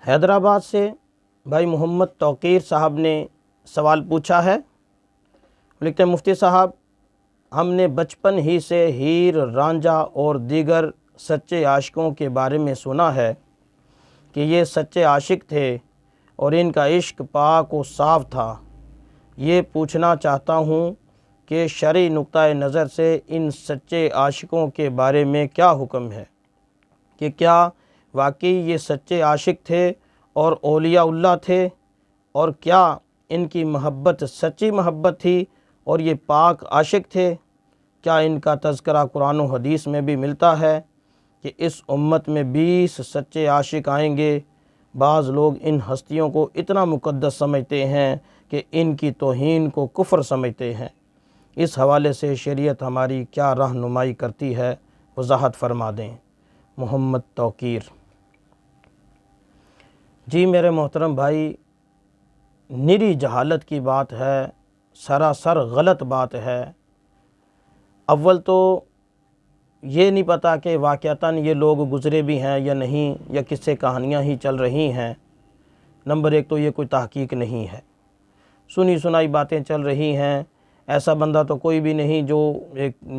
حیدرآباد سے بھائی محمد توقیر صاحب نے سوال پوچھا ہے۔ لکھتے ہیں مفتی صاحب، ہم نے بچپن ہی سے ہیر رانجھا اور دیگر سچے عاشقوں کے بارے میں سنا ہے کہ یہ سچے عاشق تھے اور ان کا عشق پاک و صاف تھا۔ یہ پوچھنا چاہتا ہوں کہ شرعی نقطہ نظر سے ان سچے عاشقوں کے بارے میں کیا حکم ہے کہ کیا واقعی یہ سچے عاشق تھے اور اولیاء اللہ تھے، اور کیا ان کی محبت سچی محبت تھی اور یہ پاک عاشق تھے؟ کیا ان کا تذکرہ قرآن و حدیث میں بھی ملتا ہے کہ اس امت میں 20 سچے عاشق آئیں گے؟ بعض لوگ ان ہستیوں کو اتنا مقدس سمجھتے ہیں کہ ان کی توہین کو کفر سمجھتے ہیں۔ اس حوالے سے شریعت ہماری کیا رہنمائی کرتی ہے، وضاحت فرما دیں۔ محمد توقیر۔ جی میرے محترم بھائی، نری جہالت کی بات ہے، سراسر غلط بات ہے۔ اول تو یہ نہیں پتہ کہ واقعتاً یہ لوگ گزرے بھی ہیں یا نہیں، یا قصے کہانیاں ہی چل رہی ہیں۔ نمبر ایک تو یہ کوئی تحقیق نہیں ہے، سنی سنائی باتیں چل رہی ہیں۔ ایسا بندہ تو کوئی بھی نہیں جو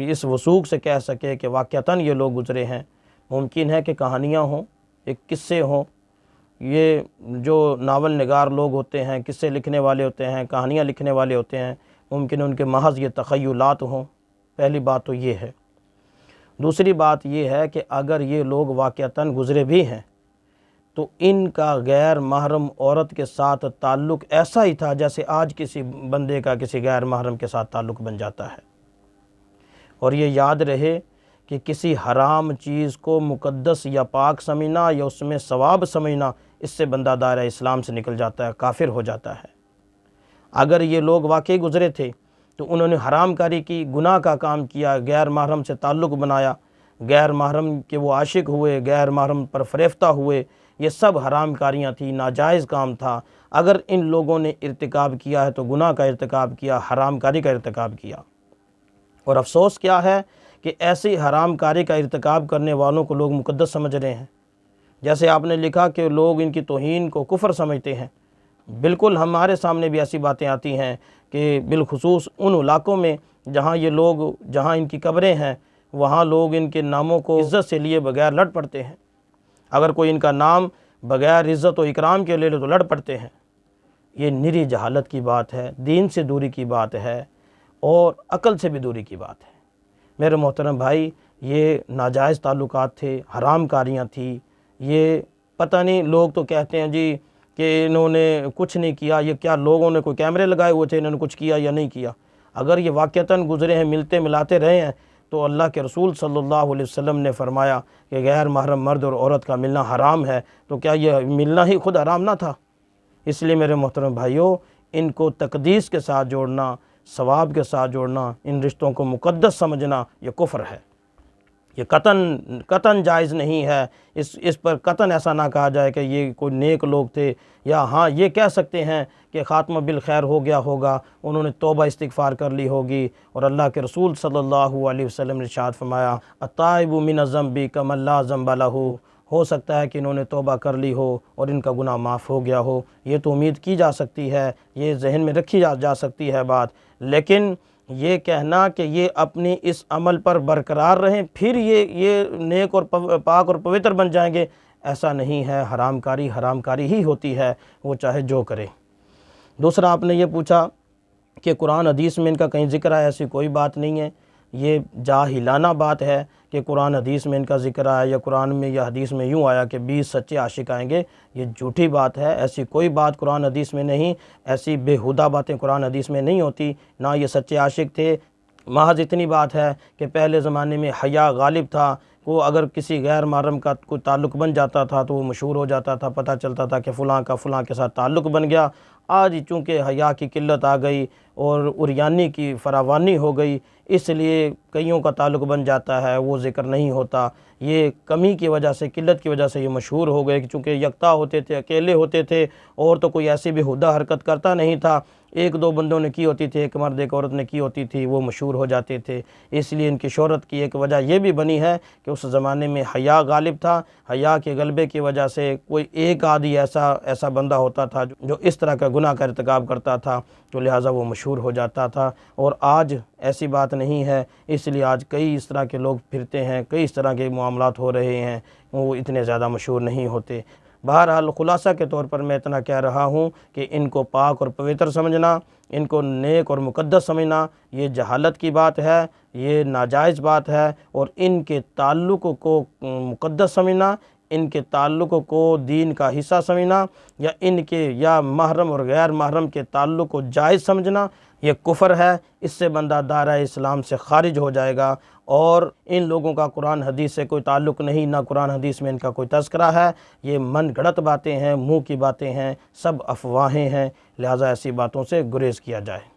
اس وثوق سے کہہ سکے کہ واقعتاً یہ لوگ گزرے ہیں۔ ممکن ہے کہ کہانیاں ہوں، ایک قصے ہوں۔ یہ جو ناول نگار لوگ ہوتے ہیں، قصے لکھنے والے ہوتے ہیں، کہانیاں لکھنے والے ہوتے ہیں، ممکن ان کے محض یہ تخیلات ہوں۔ پہلی بات تو یہ ہے۔ دوسری بات یہ ہے کہ اگر یہ لوگ واقعتاً گزرے بھی ہیں تو ان کا غیر محرم عورت کے ساتھ تعلق ایسا ہی تھا جیسے آج کسی بندے کا کسی غیر محرم کے ساتھ تعلق بن جاتا ہے۔ اور یہ یاد رہے کہ کسی حرام چیز کو مقدس یا پاک سمجھنا یا اس میں ثواب سمجھنا، اس سے بندہ دائرہ اسلام سے نکل جاتا ہے، کافر ہو جاتا ہے۔ اگر یہ لوگ واقعی گزرے تھے تو انہوں نے حرام کاری کی، گناہ کا کام کیا، غیر محرم سے تعلق بنایا، غیر محرم کے وہ عاشق ہوئے، غیر محرم پر فریفتہ ہوئے، یہ سب حرام کاریاں تھیں، ناجائز کام تھا۔ اگر ان لوگوں نے ارتکاب کیا ہے تو گناہ کا ارتکاب کیا، حرام کاری کا ارتکاب کیا۔ اور افسوس کیا ہے کہ ایسی حرام کاری کا ارتکاب کرنے والوں کو لوگ مقدس سمجھ رہے ہیں۔ جیسے آپ نے لکھا کہ لوگ ان کی توہین کو کفر سمجھتے ہیں۔ بالکل ہمارے سامنے بھی ایسی باتیں آتی ہیں کہ بالخصوص ان علاقوں میں جہاں یہ لوگ، جہاں ان کی قبریں ہیں، وہاں لوگ ان کے ناموں کو عزت سے لیے بغیر لڑ پڑتے ہیں۔ اگر کوئی ان کا نام بغیر عزت و اکرام کے لے لے تو لڑ پڑتے ہیں۔ یہ نری جہالت کی بات ہے، دین سے دوری کی بات ہے، اور عقل سے بھی دوری کی بات ہے۔ میرے محترم بھائی، یہ ناجائز تعلقات تھے، حرام کاریاں تھیں۔ یہ پتہ نہیں، لوگ تو کہتے ہیں جی کہ انہوں نے کچھ نہیں کیا، یہ کیا لوگوں نے کوئی کیمرے لگائے ہوئے تھے، انہوں نے کچھ کیا یا نہیں کیا؟ اگر یہ واقعتاً گزرے ہیں، ملتے ملاتے رہے ہیں، تو اللہ کے رسول صلی اللہ علیہ وسلم نے فرمایا کہ غیر محرم مرد اور عورت کا ملنا حرام ہے، تو کیا یہ ملنا ہی خود حرام نہ تھا؟ اس لیے میرے محترم بھائیوں، ان کو تقدیس کے ساتھ جوڑنا، ثواب کے ساتھ جوڑنا، ان رشتوں کو مقدس سمجھنا، یہ کفر ہے۔ یہ قطعاً جائز نہیں ہے۔ اس پر قطعاً ایسا نہ کہا جائے کہ یہ کوئی نیک لوگ تھے، یا ہاں یہ کہہ سکتے ہیں کہ خاتمہ بالخیر ہو گیا ہوگا، انہوں نے توبہ استغفار کر لی ہوگی۔ اور اللہ کے رسول صلی اللہ علیہ وسلم نے ارشاد فرمایا، التائب من الذنب کمن لا ذنب لہ۔ ہو سکتا ہے کہ انہوں نے توبہ کر لی ہو اور ان کا گناہ معاف ہو گیا ہو، یہ تو امید کی جا سکتی ہے، یہ ذہن میں رکھی جا سکتی ہے بات۔ لیکن یہ کہنا کہ یہ اپنی اس عمل پر برقرار رہیں پھر یہ نیک اور پاک اور پوتر بن جائیں گے، ایسا نہیں ہے۔ حرام کاری ہی ہوتی ہے، وہ چاہے جو کرے۔ دوسرا آپ نے یہ پوچھا کہ قرآن حدیث میں ان کا کہیں ذکر ہے، ایسی کوئی بات نہیں ہے۔ یہ جاہلانہ بات ہے کہ قرآن حدیث میں ان کا ذکر آیا، یا قرآن میں یا حدیث میں یوں آیا کہ 20 سچے عاشق آئیں گے، یہ جھوٹی بات ہے۔ ایسی کوئی بات قرآن حدیث میں نہیں، ایسی بےہودہ باتیں قرآن حدیث میں نہیں ہوتی۔ نہ یہ سچے عاشق تھے، محض اتنی بات ہے کہ پہلے زمانے میں حیا غالب تھا، وہ اگر کسی غیر محرم کا کوئی تعلق بن جاتا تھا تو وہ مشہور ہو جاتا تھا، پتہ چلتا تھا کہ فلاں کا فلاں کے ساتھ تعلق بن گیا، آج چونکہ حیا کی قلت آ گئی اور عریانی کی فراوانی ہو گئی، اس لیے کئیوں کا تعلق بن جاتا ہے، وہ ذکر نہیں ہوتا۔ یہ کمی کی وجہ سے، قلت کی وجہ سے یہ مشہور ہو گئے، چونکہ یکتا ہوتے تھے، اکیلے ہوتے تھے، اور تو کوئی ایسی بےہودہ حرکت کرتا نہیں تھا، ایک دو بندوں نے کی ہوتی تھی، ایک مرد ایک عورت نے کی ہوتی تھی، وہ مشہور ہو جاتے تھے۔ اس لیے ان کی شہرت کی ایک وجہ یہ بھی بنی ہے کہ اس زمانے میں حیا غالب تھا، حیا کے غلبے کی وجہ سے کوئی ایک آدھی ایسا بندہ ہوتا تھا جو اس طرح کا گناہ کا ارتکاب کرتا تھا، تو لہٰذا وہ مشہور ہو جاتا تھا۔ اور آج ایسی بات نہیں ہے، اس لیے آج کئی اس طرح کے لوگ پھرتے ہیں، کئی اس طرح کے معاملات ہو رہے ہیں، وہ اتنے زیادہ مشہور نہیں ہوتے۔ بہرحال خلاصہ کے طور پر میں اتنا کہہ رہا ہوں کہ ان کو پاک اور پوتر سمجھنا، ان کو نیک اور مقدس سمجھنا، یہ جہالت کی بات ہے، یہ ناجائز بات ہے، اور ان کے تعلق کو مقدس سمجھنا، ان کے تعلق کو دین کا حصہ سمجھنا، یا ان کے یا محرم اور غیر محرم کے تعلق کو جائز سمجھنا، یہ کفر ہے۔ اس سے بندہ دائرہ اسلام سے خارج ہو جائے گا، اور ان لوگوں کا قرآن حدیث سے کوئی تعلق نہیں، نہ قرآن حدیث میں ان کا کوئی تذکرہ ہے، یہ من گھڑت باتیں ہیں، منہ کی باتیں ہیں، سب افواہیں ہیں، لہٰذا ایسی باتوں سے گریز کیا جائے۔